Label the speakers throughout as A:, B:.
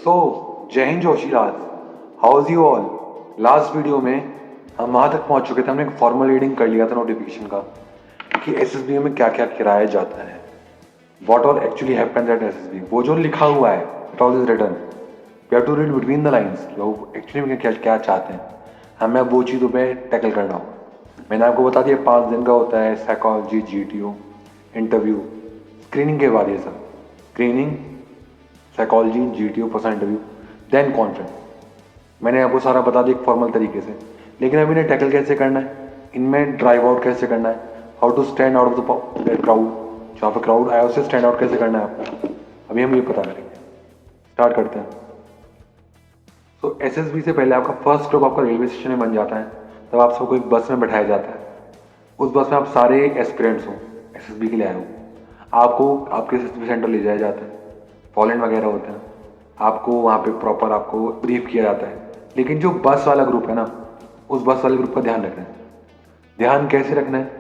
A: सो जय हिंद जोशीलाल, how is you all. Last video में हम वहाँ तक पहुँच चुके थे, हमने एक फॉर्मल रीडिंग कर लिया था नोटिफिकेशन का कि एसएसबी में क्या क्या कराया जाता है, what all actually happens at SSB. वो जो लिखा हुआ है, it all is written, we have to read between the lines, लोग एक्चुअली में क्या क्या चाहते हैं, हमें अब वो चीज़ों पे टैकल करना होगा। मैंने आपको बता दिया 5 दिन का होता है साइकोलॉजी, जीटीओ, इंटरव्यू, स्क्रीनिंग के बाद ये सब, screening, psychology, GTO, personal interview, then conference. मैंने आपको सारा बता दिया एक फॉर्मल तरीके से, लेकिन अब इन्हें टैकल कैसे करना है, इनमें ड्राइव आउट कैसे करना है, how to stand out of the crowd, जहाँ पर क्राउड आया उससे स्टैंड आउट कैसे करना है आपको, अभी हम ये पता करेंगे। स्टार्ट करते हैं। तो एसएसबी से पहले आपका फर्स्ट ग्रुप आपका रेलवे स्टेशन में बन जाता है, तब आप सबको एक बस में बैठाया जाता है। उस बस में आप सारे एस्पिरेंट्स हो, एसएसबी के लिए आए हो, आपको आपके एसएसबी सेंटर ले जाया जाता है, फॉलेंट वगैरह होते हैं, आपको वहाँ पे प्रॉपर आपको ब्रीफ किया जाता है। लेकिन जो बस वाला ग्रुप है ना, उस बस वाले ग्रुप का ध्यान रखना है। ध्यान कैसे रखना है,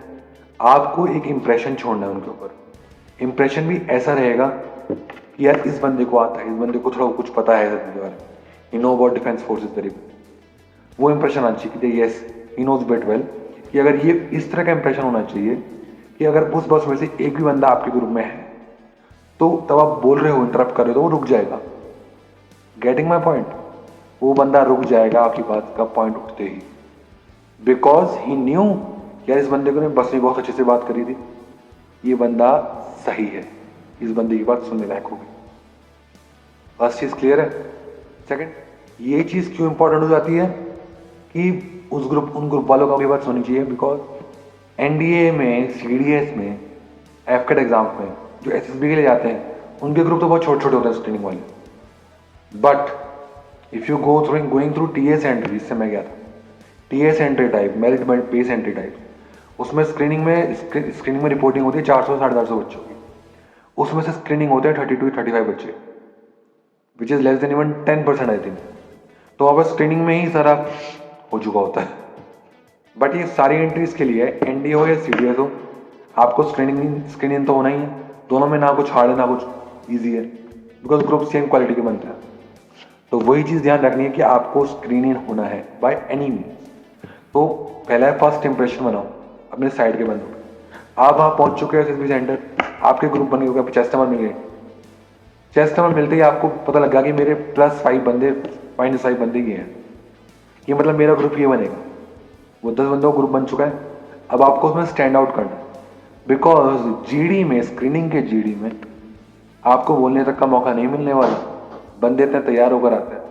A: आपको एक इंप्रेशन छोड़ना है उनके ऊपर। इंप्रेशन भी ऐसा रहेगा कि यार इस बंदे को आता है, इस बंदे को थोड़ा कुछ पता है इसके बारे में, he know about defence forces very well. वो इंप्रेशन आना चाहिए कि yes he knows bit well, कि अगर ये इस तरह का इंप्रेशन होना चाहिए कि अगर उस बस में से एक भी बंदा आपके ग्रुप में है तो तब आप बोल रहे हो, इंटरप्ट कर रहे हो, तो वो रुक जाएगा। गेटिंग माई पॉइंट, वो बंदा रुक जाएगा आपकी बात का पॉइंट उठते ही, बिकॉज ही न्यू यार इस बंदे को ने बस में बहुत अच्छे से बात करी थी, ये बंदा सही है, इस बंदे की बात सुनने लायक होगी। फर्स्ट चीज क्लियर है। सेकंड, ये चीज क्यों इंपॉर्टेंट हो जाती है कि उन ग्रुप वालों का भी बात सुननी चाहिए, बिकॉज एनडीए में, सीडीएस में, एफकेट एग्जाम में जो एसएसबी के लिए जाते हैं उनके ग्रुप तो बहुत छोटे छोटे होते हैं स्क्रीनिंग वाले। But if you going through TS entry, इससे मैं गया था TS entry type, merit base entry type, उसमें स्क्रीनिंग में रिपोर्टिंग होती है 400 450 बच्चों की, उसमें से स्क्रीनिंग होते हैं 30 to 35 बच्चे, which is less than even 10% I think. तो अब स्क्रीनिंग में ही सारा हो चुका होता है। बट ये सारी एंट्रीज के लिए एनडीए हो या सीडीएस हो, आपको स्क्रीनिंग तो होना ही है। दोनों में ना कुछ हार्ड है ना कुछ ईजी है, बिकॉज ग्रुप सेम क्वालिटी के बनते हैं। तो वही चीज़ ध्यान रखनी है कि आपको स्क्रीनिंग होना है बाय एनी मीन्स। तो पहला है फर्स्ट इंप्रेशन बनाओ अपने साइड के बंदों पे। आप वहाँ पहुँच चुके हैं एसएसबी सेंटर, आपके ग्रुप बन गए, चेस्ट नंबर मिल गए। चेस्ट नंबर मिलते ही आपको पता लगा कि मेरे +5 बंदे, -5 बंदे ही हैं, ये मतलब मेरा ग्रुप ये बनेगा। वो 10 बंदों का ग्रुप बन चुका है। अब आपको उसमें स्टैंड आउट करना है, बिकॉज जीडी में, स्क्रीनिंग के जीडी में आपको बोलने तक का मौका नहीं मिलने वाला। बंदे इतने तैयार होकर आते हैं,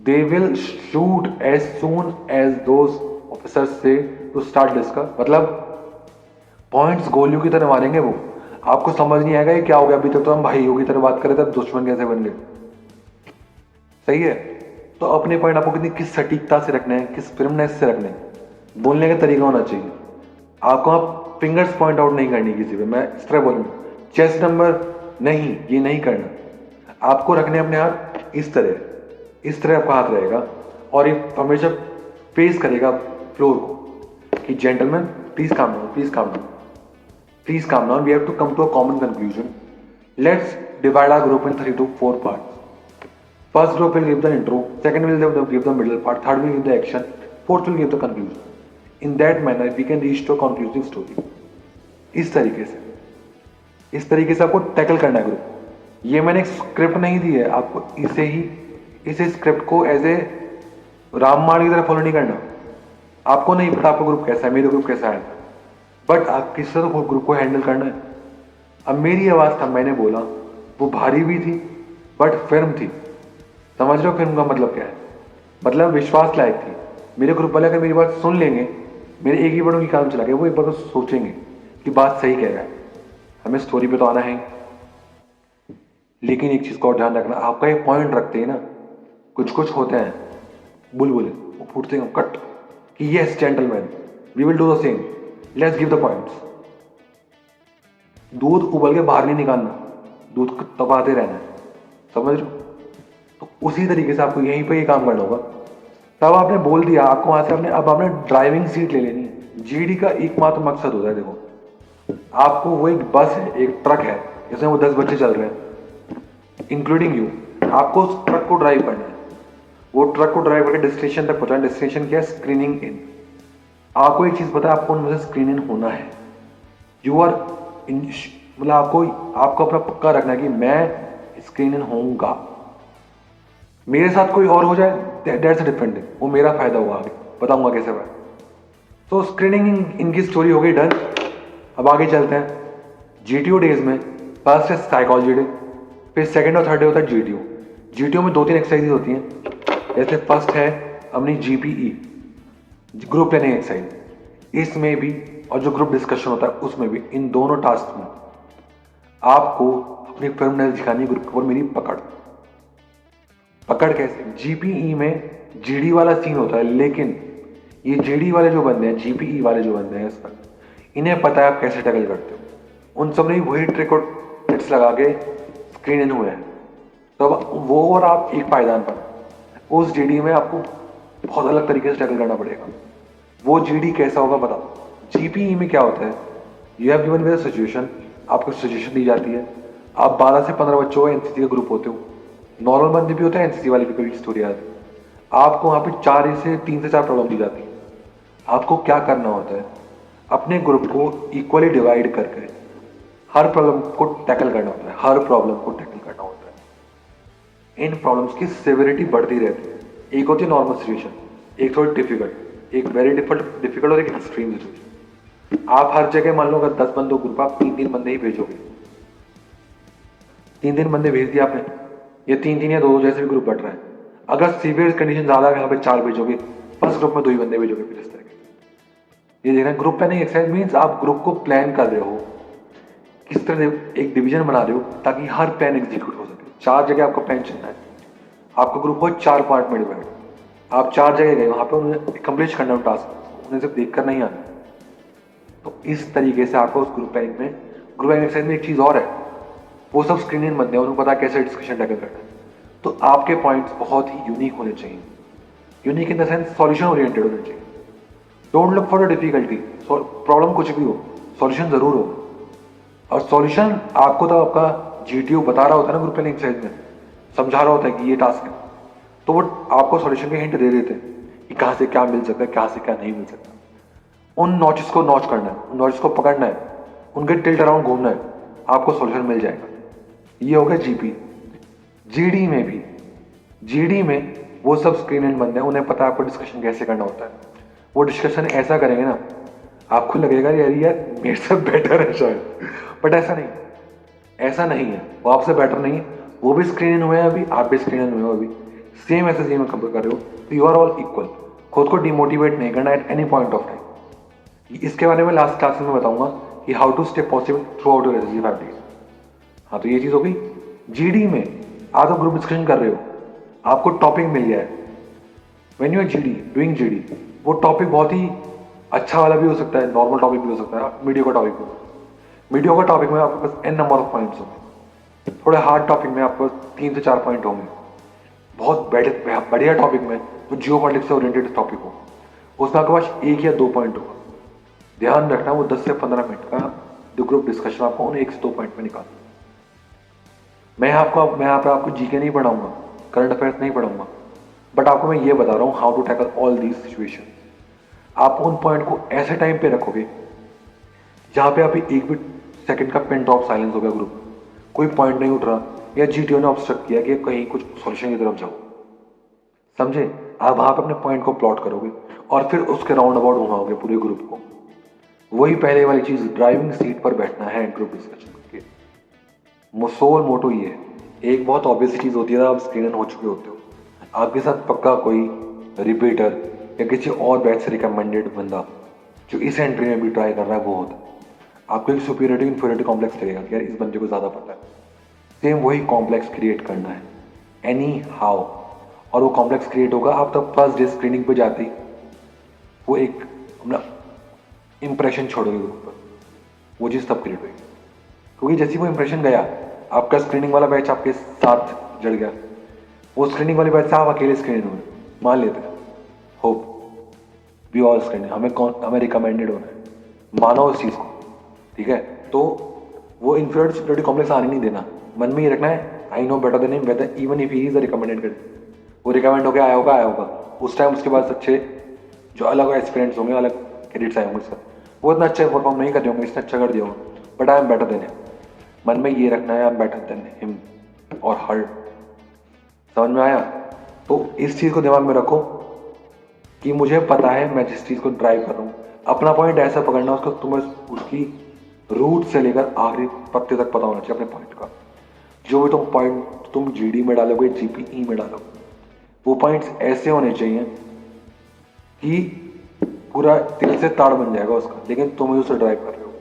A: they will shoot as soon as those officers से टू स्टार्ट डिस्कस, मतलब पॉइंट्स गोलियों की तरह मारेंगे वो। आपको समझ नहीं आएगा ये क्या हो गया, अभी तक तो हम भाइयों की तरह बात कर रहे थे, अब दुश्मन कैसे बन गए। सही है। तो अपने पॉइंट आपको किस सटीकता से रखने हैं, किस फिल्मनेस से रखने हैं, बोलने का तरीका होना चाहिए। आपको आप फिंगर्स पॉइंट आउट नहीं करनी किसी पे, मैं इस तरह बोलूँगा चेस्ट नंबर नहीं, ये नहीं करना। आपको रखने अपने हाथ इस तरह आपका हाथ रहेगा और ये हमेशा फेस करेगा फ्लोर को कि gentleman please calm down, please calm down, please calm down, we have to come to a common conclusion, let's divide our group in 3 to 4 parts. First group will give the intro, second will give the middle part, third will give the action, fourth will give the conclusion. In that manner we can reach to a conclusive story. इस तरीके से आपको tackle करना है group. ये मैंने एक script नहीं दी है आपको, इसे स्क्रिप्ट को एज ए रामबाण की तरह फॉलो नहीं करना। आपको नहीं पता आपका ग्रुप कैसा है, मेरा ग्रुप कैसा है, बट आप किस तरह ग्रुप को हैंडल करना है। अब मेरी आवाज़ था, मैंने बोला, वो भारी भी थी बट फिल्म थी। समझ रहे हो फिल्म का मतलब क्या है, मतलब विश्वास लायक थी। मेरे ग्रुप वाले अगर मेरी बात सुन लेंगे, मेरे एक ही बड़ों की काम चला गया, वो एक बार तो सोचेंगे कि बात सही कह रहा है, हमें स्टोरी पे तो आना है। लेकिन एक चीज़ का और ध्यान रखना, आपका ये पॉइंट रखते हैं ना, कुछ होते हैं बुलबुले, वो फूटते हैं कट कि yes gentleman we will do the same, let's give the points. दूध उबल के बाहर नहीं निकालना, दूध को तपाते रहना है। समझ रहे हो? तो उसी तरीके से आपको यहीं पे ये काम करना होगा। तब आपने बोल दिया, आपको वहां से अब आपने ड्राइविंग सीट ले लेनी है। जीडी का एकमात्र मकसद होता है, देखो आपको वो एक बस है, एक ट्रक है, जिसमें वो 10 बच्चे चल रहे हैं इंक्लूडिंग यू। आपको उस ट्रक को ड्राइव करना है, वो ट्रक को ड्राइव करके डेस्टिनेशन तक पहुंचाना। डेस्टिनेशन क्या है? स्क्रीनिंग इन। आपको एक चीज पता है, आपको उनमें से स्क्रीन इन होना है। यू आर इन, मतलब आपको अपना पक्का रखना है कि मैं स्क्रीन इन होऊंगा। मेरे साथ कोई और हो जाए दैट्स अ डिफरेंट थिंग, वो मेरा फायदा होगा, आगे बताऊंगा कैसे भाई। तो स्क्रीनिंग इनकी स्टोरी हो गई डन। अब आगे चलते हैं। जीटीओ डेज में फर्स्ट है साइकोलॉजी डे, फिर सेकंड और थर्ड डे होता है जीटीओ। जीटीओ में 2-3 एक्सरसाइज होती हैं। जैसे फर्स्ट है अपनी जीपीई, ग्रुप प्लानिंग एक्सरसाइज। इसमें भी और जो ग्रुप डिस्कशन होता है उसमें भी, इन दोनों टास्क में आपको अपनी फिल्म दिखानी ग्रुप के ऊपर मेरी पकड़। पकड़ कैसे? जीपीई में जीडी वाला सीन होता है, लेकिन ये जीडी वाले जो बंदे हैं, जीपीई वाले जो बंदे हैं, इस पर इन्हें पता है आप कैसे टैकल करते हो। उन सब ने वही ट्रिक और टिप्स लगा के स्क्रीन इन हुए हैं। तो अब वो और आप एक पायदान पर, उस जीडी में आपको बहुत अलग तरीके से टैकल करना पड़ेगा। वो जीडी कैसा होगा बताओ। जीपीई में क्या होता है? You have given with situation, आपको सिचुएशन दी जाती है, आप 12 से 15 बच्चों का एनसीसी का ग्रुप होते हो, नॉर्मल बंदे भी होते हैं, एनसीसी वाले भी कभी स्टोरी आती है। आपको वहाँ पे 3 से 4 प्रॉब्लम दी जाती है। आपको क्या करना होता है? अपने ग्रुप को इक्वली डिवाइड करके हर प्रॉब्लम को टैकल करना होता है, हर प्रॉब्लम को टैकल करना होता है। इन प्रॉब्लम्स की सिविरिटी बढ़ती रहती है। एक होती है नॉर्मल सिचुएशन, एक थोड़ी डिफिकल्ट, एक वेरी डिफिकल्ट और एक एक्सट्रीम सिचुएशन। आप हर जगह मान लो अगर 10 बंदों ग्रुप, आप 3-3 बंदे ही भेजोगे। 3-3 बंदे भेज दिया आपने, ये 3-3 या 2-2 जैसे भी ग्रुप बढ़ रहा है। अगर सीवियर कंडीशन ज्यादा है, यहाँ पे 4 भेजोगे, फर्स्ट ग्रुप में 2 ही बंदे भेजोगे। फिर इस तरह के, ये देखना ग्रुप प्लानिंग एक्सरसाइज मीन्स आप ग्रुप को प्लान कर रहे हो, किस तरह एक डिवीजन बना रहे हो ताकि हर प्लान एग्जीक्यूट हो सके। 4 जगह आपका प्लान चलना है, आपका ग्रुप हो 4 पार्ट में डिवाइड। आप 4 जगह गए, वहां पे उन्हें कंप्लीट करना है टास्क, उन्हें सिर्फ देख कर नहीं आना। तो इस तरीके से आपको उस ग्रुप प्लानिंग में, ग्रुप प्लानिंग एक्सरसाइज में एक चीज और है, वो सब स्क्रीनिंग बनते हैं, उनको पता कैसे डिस्कशन टैकल करना है। तो आपके पॉइंट्स बहुत ही यूनिक होने चाहिए। Unique in the sense solution oriented होने चाहिए। Don't look for the difficulty. Problem कुछ भी हो, सॉल्यूशन जरूर हो। और सॉल्यूशन आपको तो आपका जीटीओ बता रहा होता है ना, ग्रुप प्लानिंग एक्सरसाइज में समझा रहा होता है कि ये टास्क है, तो वो आपको सॉल्यूशन के हिंट दे देते हैं कि कहाँ से क्या मिल सकता है, कहाँ से क्या नहीं मिल सकता। उन नॉचेस को नॉच करना है, उन नॉचेस को पकड़ना है, उनके टिल्ट अराउंड घूमना है, आपको सॉल्यूशन मिल जाएगा। ये हो गया जीपी। जीडी में भी, जीडी में वो सब स्क्रीन इन बंदे हैं, उन्हें पता है आपको डिस्कशन कैसे करना होता है। वो डिस्कशन ऐसा करेंगे ना, आपको लगेगा यार मेरे से बेटर है शायद, बट ऐसा नहीं, ऐसा नहीं है। वो आपसे बेटर नहीं है, वो भी स्क्रीन इन हुए हैं अभी, आप भी स्क्रीन इन हुए हो अभी, सेम एसएसजी में कंपेयर कर रहे हो, तो यू आर ऑल इक्वल। खुद को डिमोटिवेट नहीं करना at any point of time. इसके बारे में लास्ट क्लास में बताऊंगा कि how to stay positive throughout your SSG 5 days. हाँ, तो ये चीज हो गई। जीडी में आप तो ग्रुप डिस्कशन कर रहे हो, आपको टॉपिक मिल गया है। When you are GD doing GD, वो टॉपिक बहुत ही अच्छा वाला भी हो सकता है, नॉर्मल टॉपिक भी हो सकता है, मीडियो का टॉपिक भी हो सकता है। मीडियो का टॉपिक में आपके पास एन नंबर ऑफ पॉइंट्स होंगे, थोड़े हार्ड टॉपिक में आपको 3 से 4 पॉइंट होंगे। बहुत बढ़िया टॉपिक में जो जियो पॉलिटिक्स से ओरिएंटेड टॉपिक हो, उसमें आपके पास 1 या 2 पॉइंट होगा। ध्यान रखना, वो 10 से 15 मिनट का जो ग्रुप डिस्कशन आपको उन्हें 1 से 2 पॉइंट में निकालना। मैं यहाँ पे आपको जीके नहीं पढ़ाऊंगा, करंट अफेयर्स नहीं पढ़ाऊंगा, बट आपको मैं ये बता रहा हूँ how to tackle all these situation. आप उन पॉइंट को ऐसे टाइम पे रखोगे जहाँ पे आप एक भी सेकंड का पिन ड्रॉप साइलेंस हो गया, ग्रुप कोई पॉइंट नहीं उठ रहा, या जीटीओ ने ऑब्स्ट्रक्ट किया कि कहीं कुछ सॉल्यूशन की तरफ जाओ, समझे। आप वहां पे अपने पॉइंट को प्लॉट करोगे और फिर उसके राउंड अबाउट घुमाओगे पूरे ग्रुप को। वही पहले वाली चीज, ड्राइविंग सीट पर बैठना है ग्रुप डिस्कशन के। सोल मोटो ये है। एक बहुत ऑब्वियस चीज होती है, आप स्क्रीन हो चुके होते हो, आपके साथ पक्का कोई रिपीटर या किसी और बैच से रिकमेंडेड बंदा जो इस एंट्री में भी ट्राई कर रहा है वो होता है। आपको एक सुपीरियरिटी इन्फीरियरिटी कॉम्प्लेक्स लगेगा कि यार इस बंदे को ज़्यादा पता है। सेम वही कॉम्प्लेक्स क्रिएट करना है एनी हाउ, और वो कॉम्प्लेक्स क्रिएट होगा आप तब फर्स्ट डे स्क्रीनिंग पे जाते ही वो एक अपना इंप्रेशन छोड़ोगे ग्रुप पर, वो चीज़ तब क्रिएट होगी। क्योंकि जैसे वो इंप्रेशन गया, आपका स्क्रीनिंग वाला बैच आपके साथ जड़ गया, वो स्क्रीनिंग वाले बैच से आप अकेले स्क्रीनिंग हुए, मान लेते हैं होप वी ऑल स्क्रीनिंग, हमें रिकमेंडेड होना है, मानो उस चीज़ को, ठीक है। तो वो इन्फीरियरिटी कॉम्प्लेक्स आने नहीं देना, मन में ये रखना है I know better than him weather even if he is a recommended candidate, वो रिकमेंड होकर आया होगा उस टाइम उसके पास अच्छे जो अलग एक्सपीरियंस होंगे, अलग क्रेडिट्स आए होंगे उसका, वो इतना अच्छा परफॉर्म नहीं कर रहे होंगे, इसने अच्छा कर दिया होगा, but I am better than him. मन में ये रखना है, I am better than him और हर। समझ में आया? तो इस चीज़ को दिमाग में रखो कि मुझे पता है मैं जिस चीज़ को ड्राइव कर रहा हूँ, अपना पॉइंट ऐसा पकड़ना उसको, तुम्हें उसकी रूट से लेकर आखिरी पत्ते तक पता होना चाहिए अपने पॉइंट का। जो भी तुम पॉइंट तुम जीडी में डालोगे, जीपीई में डालोगे, वो पॉइंट्स ऐसे होने चाहिए कि पूरा दिल से ताड़ बन जाएगा उसका, लेकिन तुम ही उसे ड्राइव कर रहे हो।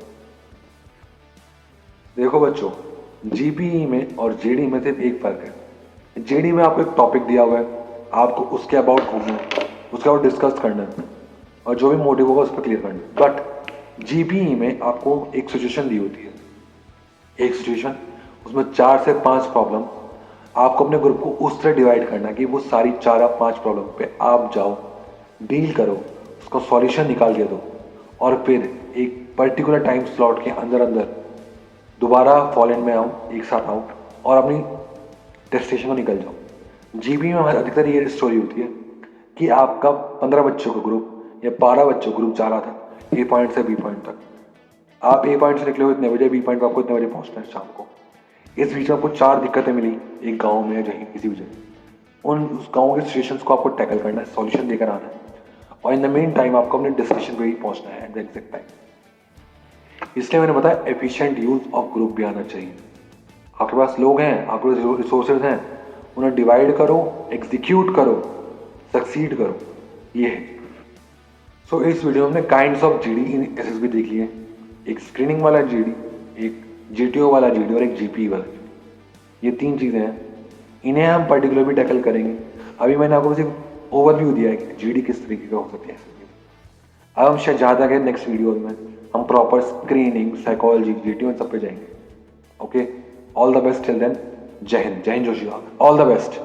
A: देखो बच्चों, जीपीई में और जेडी में सिर्फ एक फर्क है। जेडी में आपको एक टॉपिक दिया हुआ है, आपको उसके अबाउट घूमना है, उसके अबाउट डिस्कस करना है और जो भी मोटिव होगा उस पर क्लियर करना है। बट जीपीई में आपको एक सिचुएशन दी होती है, एक सिचुएशन, उसमें 4 से 5 प्रॉब्लम, आपको अपने ग्रुप को उस तरह डिवाइड करना है कि वो सारी 4 या 5 प्रॉब्लम पे आप जाओ, डील करो, उसका सॉल्यूशन निकाल के दो और फिर एक पर्टिकुलर टाइम स्लॉट के अंदर अंदर दोबारा फॉल इन में आओ, एक साथ आओ और अपनी डेस्टिनेशन को निकल जाओ। जीपी में हमारी अधिकतर ये स्टोरी होती है कि आपका 15 बच्चों का ग्रुप या 12 बच्चों का ग्रुप जा रहा था ए पॉइंट से बी पॉइंट तक। आप ए पॉइंट से निकले हो इतने बजे, बी पॉइंट पर आपको इतने बजे पहुंचना है शाम को। इस बीच में आपको 4 दिक्कतें मिली एक गांव में या कहीं किसी भी जगह, उस गांव के सिचुएशंस को आपको टैकल करना है, सॉल्यूशन लेकर आना है और इन द मेन टाइम आपको अपने डेस्टिनेशन पे ही पहुंचना है एट द एग्जैक्ट टाइम। इसलिए मैंने बताया एफिशिएंट यूज ऑफ ग्रुप भी आना चाहिए। आपके पास लोग हैं, आपके पास रिसोर्सेज हैं, उन्हें डिवाइड करो, एग्जीक्यूट करो, सक्सीड करो, ये है। सो इस वीडियो में हमने kinds of GD in SSB देख लिए, एक स्क्रीनिंग वाला जीडी, एक जीटीओ वाला जीडी और एक जीपी वाला जीडी। ये 3 चीज़ें हैं, इन्हें हम पर्टिकुलर भी टैकल करेंगे। अभी मैंने आपको सिर्फ ओवरव्यू दिया है कि जीडी किस तरीके का हो सकती है। अब हम शायद ज़्यादा के नेक्स्ट वीडियो में हम प्रॉपर स्क्रीनिंग, साइकोलॉजी, जीटीओ इन सब पे जाएंगे। Okay, all the best till then. जय हिंद जोशी, ऑल द बेस्ट।